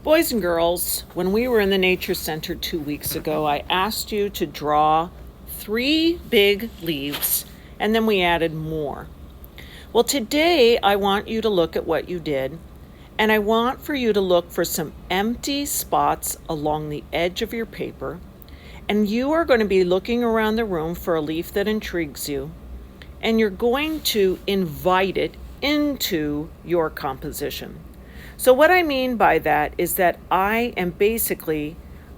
Boys and girls, when we were in the Nature Center 2 weeks ago, I asked you to draw 3 big leaves, and then we added more. Well, today I want you to look at what you did, and I want for you to look for some empty spots along the edge of your paper, and you are going to be looking around the room for a leaf that intrigues you, and you're going to invite it into your composition. So what I mean by that is that I am basically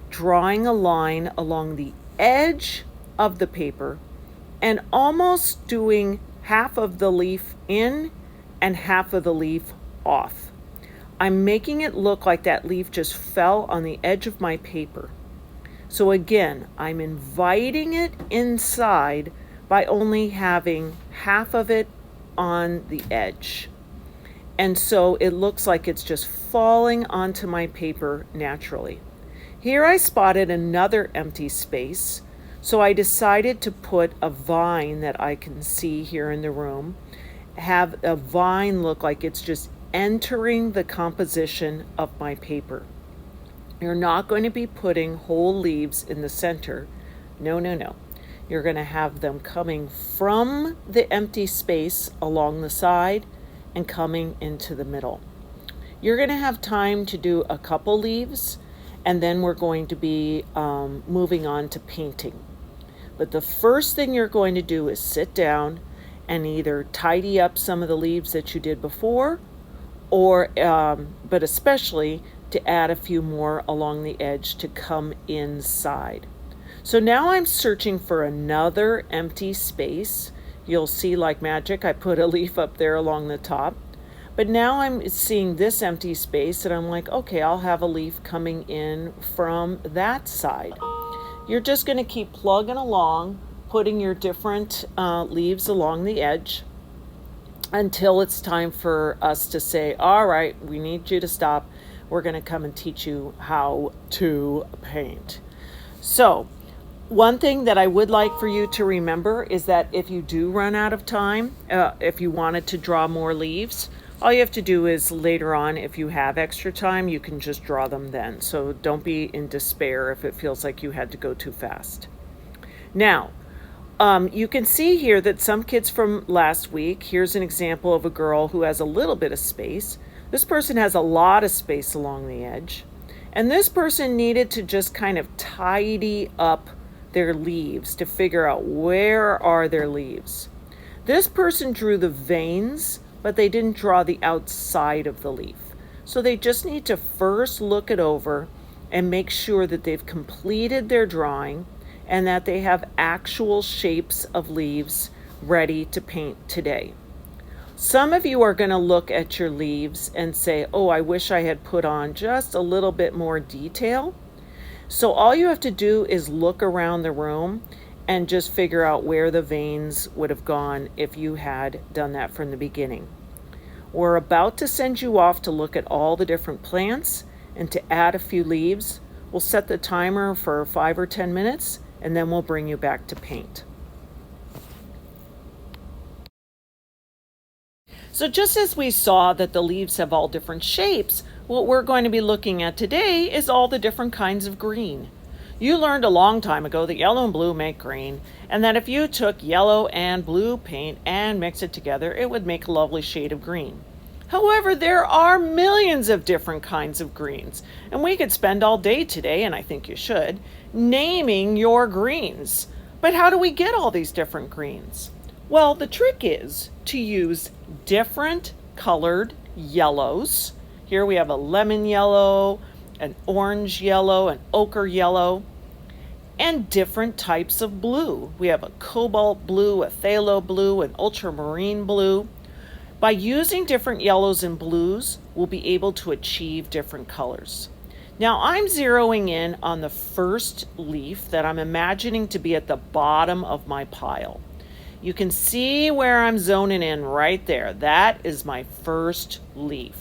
drawing a line along the edge of the paper and almost doing half of the leaf in and half of the leaf off. I'm making it look like that leaf just fell on the edge of my paper. So again, I'm inviting it inside by only having half of it on the edge. And so it looks like it's just falling onto my paper naturally. Here I spotted another empty space, so I decided to put a vine that I can see here in the room, have a vine look like it's just entering the composition of my paper. You're not going to be putting whole leaves in the center. No. You're going to have them coming from the empty space along the side and coming into the middle. You're going to have time to do a couple leaves, and then we're going to be moving on to painting. But the first thing you're going to do is sit down and either tidy up some of the leaves that you did before, or but especially to add a few more along the edge to come inside. So now I'm searching for another empty space. You'll see like magic, I put a leaf up there along the top. But now I'm seeing this empty space and I'm like, okay, I'll have a leaf coming in from that side. You're just going to keep plugging along, putting your different leaves along the edge until it's time for us to say, all right, we need you to stop. We're going to come and teach you how to paint. So, one thing that I would like for you to remember is that if you do run out of time, if you wanted to draw more leaves, all you have to do is later on, if you have extra time, you can just draw them then. So don't be in despair if it feels like you had to go too fast. Now, you can see here that some kids from last week, here's an example of a girl who has a little bit of space. This person has a lot of space along the edge. And this person needed to just kind of tidy up their leaves to figure out where are their leaves. This person drew the veins, but they didn't draw the outside of the leaf. So they just need to first look it over and make sure that they've completed their drawing and that they have actual shapes of leaves ready to paint today. Some of you are going to look at your leaves and say, oh, I wish I had put on just a little bit more detail. So all you have to do is look around the room and just figure out where the veins would have gone if you had done that from the beginning. We're about to send you off to look at all the different plants and to add a few leaves. We'll set the timer for 5 or 10 minutes and then we'll bring you back to paint. So just as we saw that the leaves have all different shapes, what we're going to be looking at today is all the different kinds of green. You learned a long time ago that yellow and blue make green, and that if you took yellow and blue paint and mixed it together, it would make a lovely shade of green. However, there are millions of different kinds of greens, and we could spend all day today, and I think you should, naming your greens. But how do we get all these different greens? Well, the trick is to use different colored yellows. Here we have a lemon yellow, an orange yellow, an ochre yellow, and different types of blue. We have a cobalt blue, a phthalo blue, an ultramarine blue. By using different yellows and blues, we'll be able to achieve different colors. Now I'm zeroing in on the first leaf that I'm imagining to be at the bottom of my pile. You can see where I'm zoning in right there. That is my first leaf.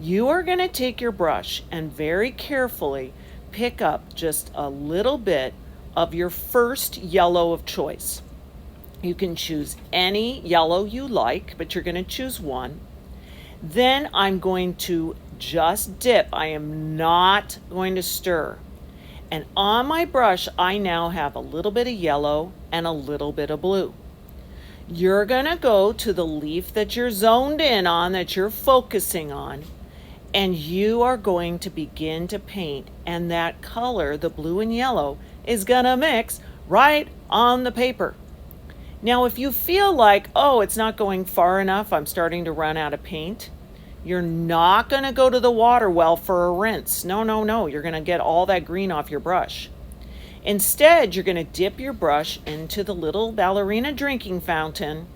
You are going to take your brush and very carefully pick up just a little bit of your first yellow of choice. You can choose any yellow you like, but you're going to choose one. Then I'm going to Just dip. I am not going to stir. And on my brush, I now have a little bit of yellow and a little bit of blue. You're going to go to the leaf that you're zoned in on, that you're focusing on, and you are going to begin to paint. And that color, the blue and yellow, is going to mix right on the paper. Now, if you feel like, oh, it's not going far enough, I'm starting to run out of paint, you're not going to go to the water well for a rinse. No, no, no. You're going to get all that green off your brush. Instead, you're going to dip your brush into the little ballerina drinking fountain,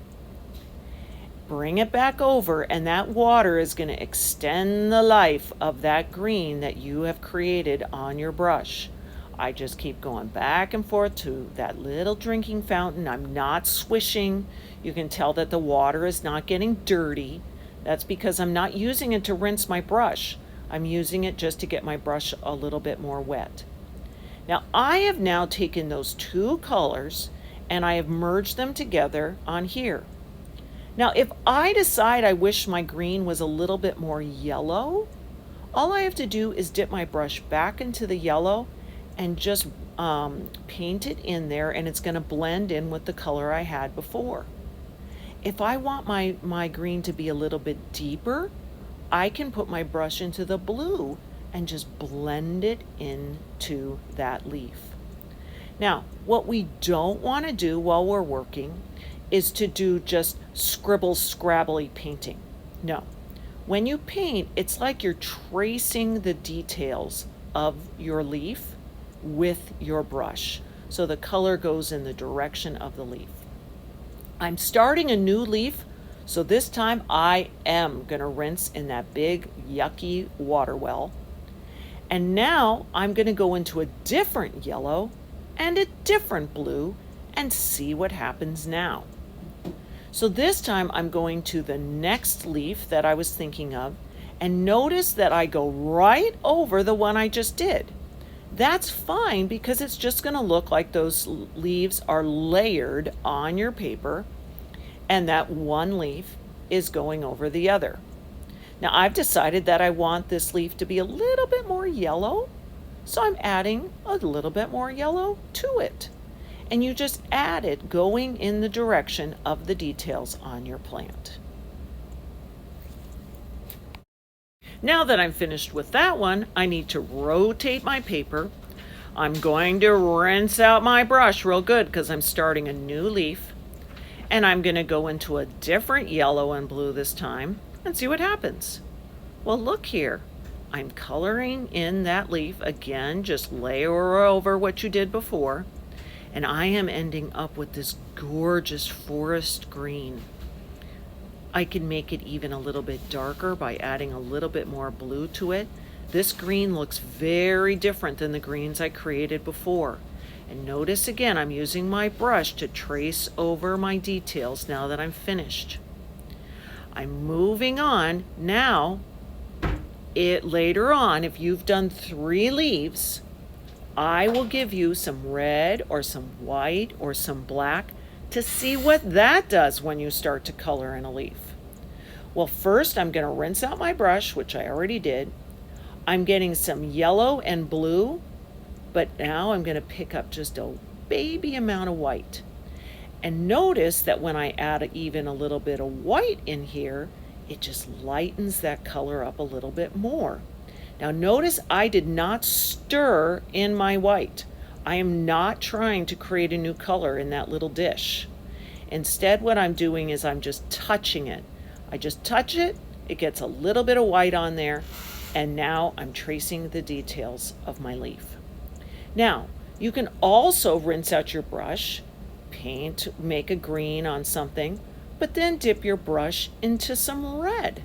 bring it back over, and that water is going to extend the life of that green that you have created on your brush. I just keep going back and forth to that little drinking fountain. I'm not swishing. You can tell that the water is not getting dirty. That's because I'm not using it to rinse my brush. I'm using it just to get my brush a little bit more wet. Now, I have now taken those two colors and I have merged them together on here. Now, if I decide I wish my green was a little bit more yellow, all I have to do is dip my brush back into the yellow and just paint it in there, and it's going to blend in with the color I had before. If I want my green to be a little bit deeper, I can put my brush into the blue and just blend it into that leaf. Now, what we don't want to do while we're working is to do just scribble scrabbly painting. No. When you paint, it's like you're tracing the details of your leaf with your brush, so the color goes in the direction of the leaf. I'm starting a new leaf, so this time I am going to rinse in that big yucky water well. And now I'm going to go into a different yellow and a different blue and see what happens now. So this time I'm going to the next leaf that I was thinking of, and notice that I go right over the one I just did. That's fine because it's just going to look like those leaves are layered on your paper, and that one leaf is going over the other. Now, I've decided that I want this leaf to be a little bit more yellow, so I'm adding a little bit more yellow to it. And you just add it going in the direction of the details on your plant. Now that I'm finished with that one, I need to rotate my paper. I'm going to rinse out my brush real good because I'm starting a new leaf. And I'm going to go into a different yellow and blue this time and see what happens. Well, look here. I'm coloring in that leaf again, just layer over what you did before. And I am ending up with this gorgeous forest green. I can make it even a little bit darker by adding a little bit more blue to it. This green looks very different than the greens I created before. And notice again, I'm using my brush to trace over my details now that I'm finished. I'm moving on. Now, later on, if you've done 3 leaves, I will give you some red or some white or some black to see what that does when you start to color in a leaf. Well, first I'm going to rinse out my brush, which I already did. I'm getting some yellow and blue, but now I'm going to pick up just a baby amount of white. And notice that when I add even a little bit of white in here, it just lightens that color up a little bit more. Now notice I did not stir in my white. I am not trying to create a new color in that little dish. Instead, what I'm doing is I'm just touching it. I just touch it, it gets a little bit of white on there, and now I'm tracing the details of my leaf. Now, you can also rinse out your brush, paint, make a green on something, but then dip your brush into some red.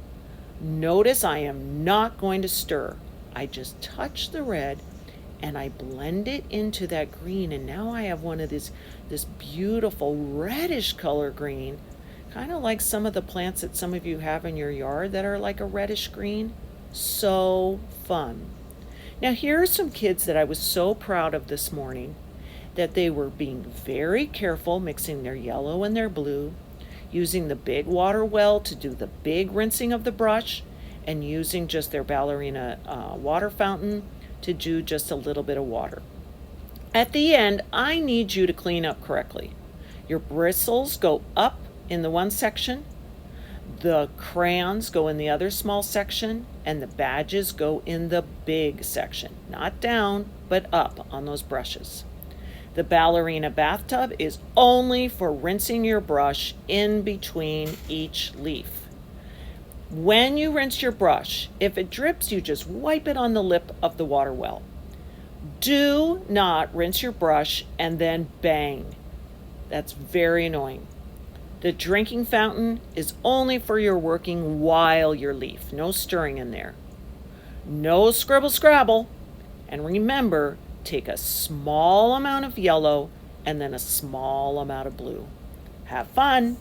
Notice I am not going to stir. I just touch the red and I blend it into that green, and now I have one of this beautiful reddish color green, kind of like some of the plants that some of you have in your yard that are like a reddish green. So fun. Now here are some kids that I was so proud of this morning, that they were being very careful mixing their yellow and their blue, using the big water well to do the big rinsing of the brush, and using just their ballerina water fountain to do just a little bit of water. At the end, I need you to clean up correctly. Your bristles go up in the one section, the crayons go in the other small section, and the badges go in the big section. Not down, but up on those brushes. The ballerina bathtub is only for rinsing your brush in between each leaf. When you rinse your brush, if it drips, you just wipe it on the lip of the water well. Do not rinse your brush and then bang. That's very annoying. The drinking fountain is only for your working while your leaf. No stirring in there. No scribble scrabble. And remember, take a small amount of yellow and then a small amount of blue. Have fun.